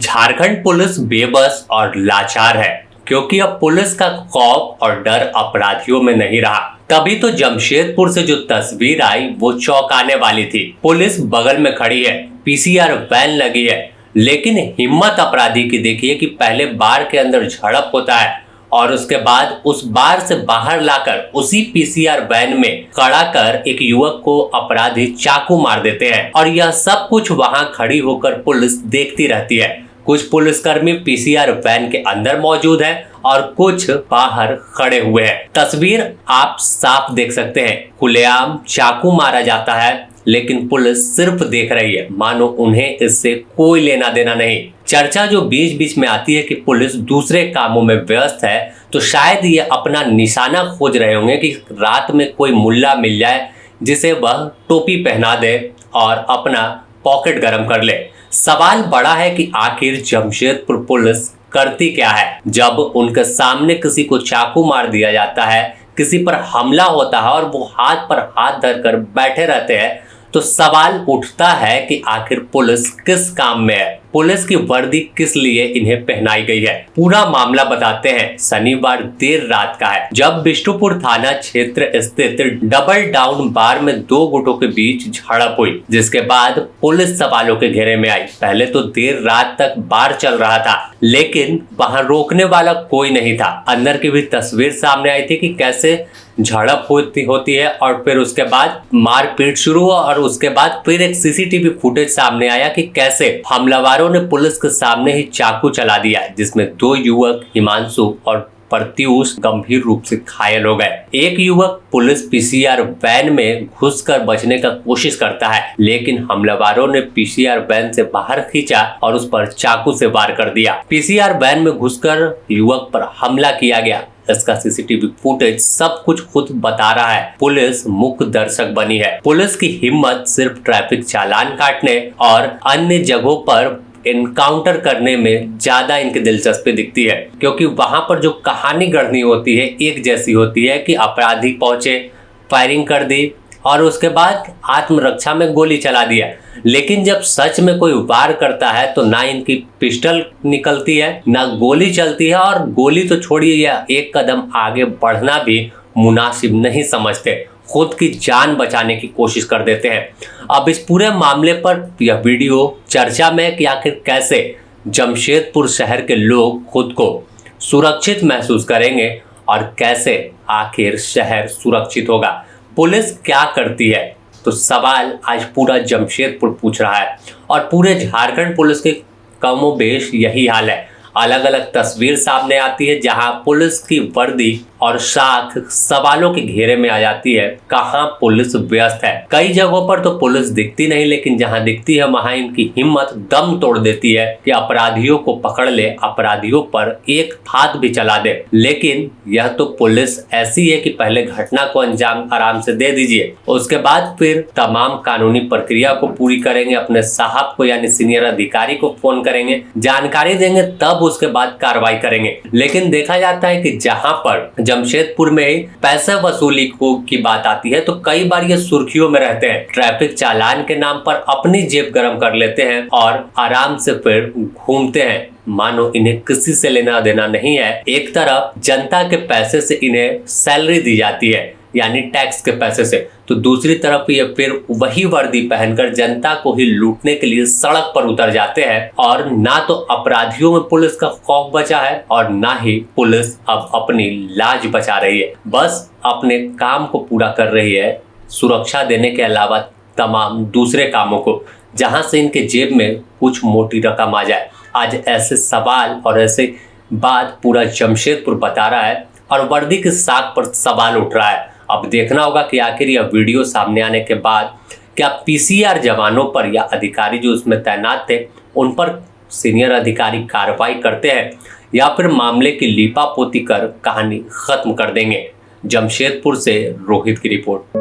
Jharkhand police बेबस और लाचार है क्योंकि अब पुलिस का खौफ और डर अपराधियों में नहीं रहा। तभी तो जमशेदपुर से जो तस्वीर आई वो चौंकाने वाली थी। पुलिस बगल में खड़ी है, पीसीआर वैन लगी है, लेकिन हिम्मत अपराधी की देखिए कि पहले बार के अंदर झड़प होता है और उसके बाद उस बार से बाहर लाकर उसी पीसीआर वैन में खड़ा कर एक युवक को अपराधी चाकू मार देते हैं और यह सब कुछ वहां खड़ी होकर पुलिस देखती रहती है। कुछ पुलिसकर्मी पीसीआर वैन के अंदर मौजूद है और कुछ बाहर खड़े हुए हैं। तस्वीर आप साफ देख सकते हैं, खुलेआम चाकू मारा जाता है लेकिन पुलिस सिर्फ देख रही है, मानो उन्हें इससे कोई लेना देना नहीं। चर्चा जो बीच बीच में आती है कि पुलिस दूसरे कामों में व्यस्त है, तो शायद ये अपना निशाना खोज रहे होंगे कि रात में कोई मुल्ला मिल जाए जिसे वह टोपी पहना दे और अपना पॉकेट गरम कर ले। सवाल बड़ा है कि आखिर जमशेदपुर पुलिस करती क्या है जब उनके सामने किसी को चाकू मार दिया जाता है, किसी पर हमला होता है और वो हाथ पर हाथ धरकर बैठे रहते हैं, तो सवाल उठता है कि आखिर पुलिस किस काम में है, पुलिस की वर्दी किस लिए इन्हें पहनाई गई है। पूरा मामला बताते हैं। शनिवार देर रात का है जब बिष्टुपुर थाना क्षेत्र स्थित डबल डाउन बार में दो गुटों के बीच झड़प हुई, जिसके बाद पुलिस सवालों के घेरे में आई। पहले तो देर रात तक बार चल रहा था लेकिन वहां रोकने वाला कोई नहीं था। अंदर की भी तस्वीर सामने आई थी कि कैसे झड़प होती है और फिर उसके बाद मारपीट शुरू हुआ और उसके बाद फिर एक सीसीटीवी फुटेज सामने आया कि कैसे हमलावरों ने पुलिस के सामने ही चाकू चला दिया, जिसमें दो युवक हिमांशु और प्रत्यूष गंभीर रूप से घायल हो गए। एक युवक पुलिस पीसीआर वैन में घुसकर बचने का कोशिश करता है लेकिन हमलावरों ने पीसीआर वैन से बाहर खींचा और उस पर चाकू से वार कर दिया। पीसीआर वैन में घुसकर युवक पर हमला किया गया। इसका सीसीटीवी फुटेज सब कुछ खुद बता रहा है। पुलिस मुख्य दर्शक बनी है। पुलिस की हिम्मत सिर्फ ट्रैफिक चालान काटने और अन्य जगहों पर एनकाउंटर करने में ज्यादा इनकी दिलचस्पी दिखती है, क्योंकि वहां पर जो कहानी गढ़नी होती है एक जैसी होती है कि अपराधी पहुंचे, फायरिंग कर दी और उसके बाद आत्मरक्षा में गोली चला दिया। लेकिन जब सच में कोई वार करता है तो ना इनकी पिस्टल निकलती है, ना गोली चलती है और गोली तो छोड़िए या एक कदम आगे बढ़ना भी मुनासिब नहीं समझते, खुद की जान बचाने की कोशिश कर देते हैं। अब इस पूरे मामले पर यह वीडियो चर्चा में कि आखिर कैसे जमशेदपुर शहर के लोग खुद को सुरक्षित महसूस करेंगे और कैसे आखिर शहर सुरक्षित होगा, पुलिस क्या करती है, तो सवाल आज पूरा जमशेदपुर पूछ रहा है और पूरे झारखंड पुलिस के कमोबेश यही हाल है। अलग अलग तस्वीर सामने आती है जहां पुलिस की वर्दी और साख सवालों के घेरे में आ जाती है। कहां पुलिस व्यस्त है, कई जगहों पर तो पुलिस दिखती नहीं, लेकिन जहां दिखती है वहां इनकी हिम्मत दम तोड़ देती है कि अपराधियों को पकड़ ले, अपराधियों पर एक हाथ भी चला दे। लेकिन यह तो पुलिस ऐसी है कि पहले घटना को अंजाम आराम से दे दीजिए, उसके बाद फिर तमाम कानूनी प्रक्रिया को पूरी करेंगे, अपने साहब को यानी सीनियर अधिकारी को फोन करेंगे, जानकारी देंगे, तब उसके बाद कार्रवाई करेंगे। लेकिन देखा जाता है कि जहां पर जमशेदपुर में ही पैसे वसूली की बात आती है तो कई बार ये सुर्खियों में रहते हैं। ट्रैफिक चालान के नाम पर अपनी जेब गरम कर लेते हैं और आराम से फिर घूमते हैं, मानो इन्हें किसी से लेना देना नहीं है। एक तरफ जनता के पैसे से इन्हें सैलरी दी जाती है यानी टैक्स के पैसे से, तो दूसरी तरफ ये फिर वही वर्दी पहनकर जनता को ही लूटने के लिए सड़क पर उतर जाते हैं। और ना तो अपराधियों में पुलिस का खौफ बचा है और ना ही पुलिस अब अपनी लाज बचा रही है, बस अपने काम को पूरा कर रही है, सुरक्षा देने के अलावा तमाम दूसरे कामों को, जहां से इनके जेब में कुछ मोटी रकम आ जाए। आज ऐसे सवाल और ऐसे बात पूरा जमशेदपुर बता रहा है और वर्दी के साख पर सवाल उठ रहा है। अब देखना होगा कि आखिर यह वीडियो सामने आने के बाद क्या पीसीआर जवानों पर या अधिकारी जो उसमें तैनात थे उन पर सीनियर अधिकारी कार्रवाई करते हैं या फिर मामले की लीपापोती कर कहानी खत्म कर देंगे। जमशेदपुर से रोहित की रिपोर्ट।